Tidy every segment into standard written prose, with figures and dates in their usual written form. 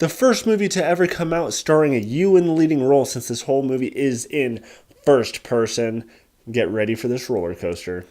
the first movie to ever come out starring you in the leading role, since this whole movie is in first person. Get ready for this roller coaster.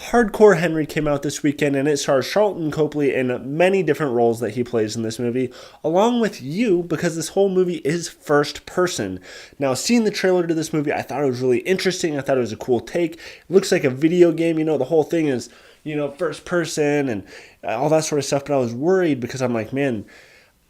Hardcore Henry came out this weekend, and it stars Sharlto Copley in many different roles that he plays in this movie, along with you, because this whole movie is first person. Now, seeing the trailer to this movie, I thought it was really interesting. I thought it was a cool take. It looks like a video game. You know, the whole thing is, you know, first person and all that sort of stuff, but I was worried because I'm like, man,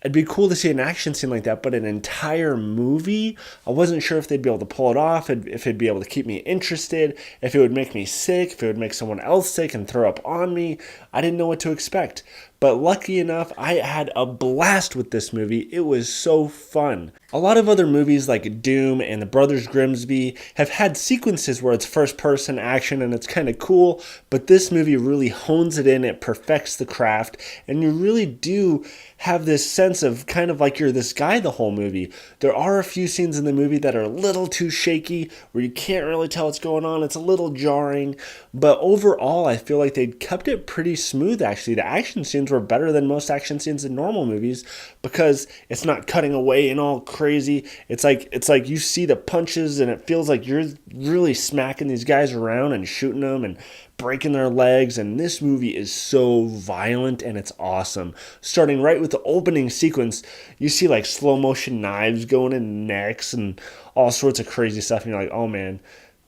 it'd be cool to see an action scene like that, but an entire movie, I wasn't sure if they'd be able to pull it off, if it'd be able to keep me interested, if it would make me sick, if it would make someone else sick and throw up on me. I didn't know what to expect. But lucky enough, I had a blast with this movie. It was so fun. A lot of other movies like Doom and The Brothers Grimsby have had sequences where it's first-person action and it's kind of cool, but this movie really hones it in, it perfects the craft, and you really do have this sense of kind of like you're this guy the whole movie. There are a few scenes in the movie that are a little too shaky, where you can't really tell what's going on. It's a little jarring, but overall, I feel like they kept it pretty smooth, actually. The action scenes were better than most action scenes in normal movies because it's not cutting away and all crazy. It's like you see the punches and it feels like you're really smacking these guys around and shooting them and breaking their legs, and this movie is so violent and it's awesome. Starting right with the opening sequence, you see like slow motion knives going in necks and all sorts of crazy stuff, and you're like, oh man,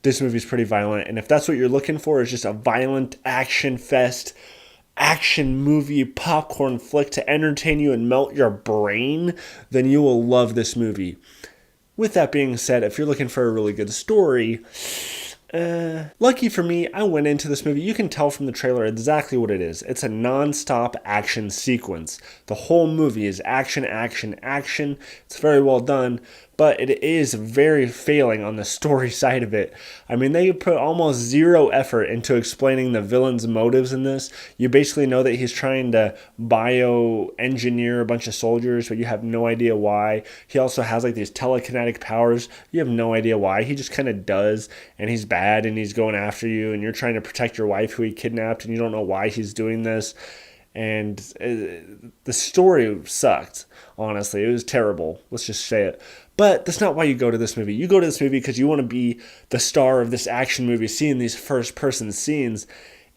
this movie's pretty violent. And if that's what you're looking for, is just a violent action fest, action movie popcorn flick to entertain you and melt your brain, then you will love this movie. With that being said, if you're looking for a really good story, lucky for me, I went into this movie. You can tell from the trailer exactly what it is. It's a non-stop action sequence. The whole movie is action, action, action. It's very well done, but it is very failing on the story side of it. I mean, they put almost zero effort into explaining the villain's motives in this. You basically know that he's trying to bio-engineer a bunch of soldiers, but you have no idea why. He also has like these telekinetic powers. You have no idea why. He just kind of does, and he's bad, and he's going after you, and you're trying to protect your wife who he kidnapped, and you don't know why he's doing this. And the story sucked, honestly. It was terrible. Let's just say it. But that's not why you go to this movie. You go to this movie because you want to be the star of this action movie, seeing these first-person scenes.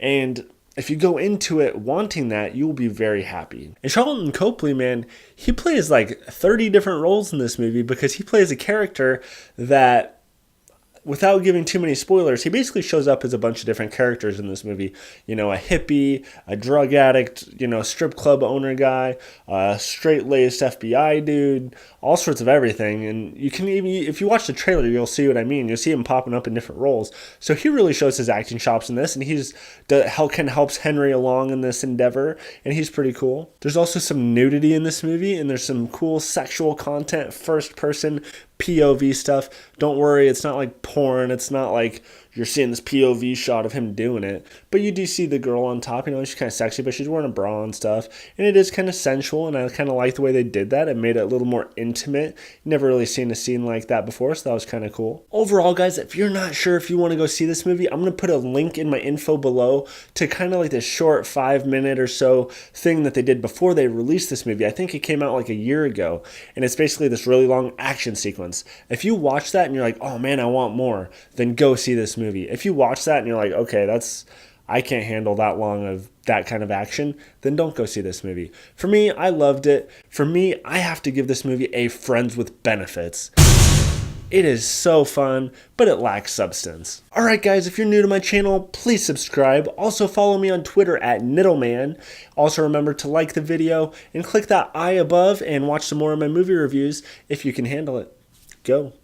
And if you go into it wanting that, you will be very happy. And Sharlto Copley, man, he plays like 30 different roles in this movie because he plays a character that, without giving too many spoilers, he basically shows up as a bunch of different characters in this movie. You know, a hippie, a drug addict, you know, strip club owner guy, a straight-laced FBI dude, all sorts of everything. And you can even, if you watch the trailer, you'll see what I mean. You'll see him popping up in different roles. So he really shows his acting chops in this, and helps Henry along in this endeavor, and he's pretty cool. There's also some nudity in this movie, and there's some cool sexual content, first-person POV stuff. Don't worry, it's not like porn. It's not like you're seeing this POV shot of him doing it. But you do see the girl on top. You know, she's kind of sexy, but she's wearing a bra and stuff. And it is kind of sensual, and I kind of like the way they did that. It made it a little more intimate. Never really seen a scene like that before, so that was kind of cool. Overall, guys, if you're not sure if you want to go see this movie, I'm going to put a link in my info below to kind of like this short 5-minute or so thing that they did before they released this movie. I think it came out like a year ago, and it's basically this really long action sequence. If you watch that and you're like, oh man, I want more, then go see this movie. If you watch that and you're like, okay, I can't handle that long of that kind of action, then don't go see this movie. For me, I loved it. For me, I have to give this movie a friends with benefits. It is so fun, but it lacks substance. Alright guys, if you're new to my channel, please subscribe. Also follow me on Twitter at Niddleman. Also remember to like the video and click that I above and watch some more of my movie reviews if you can handle it. Go.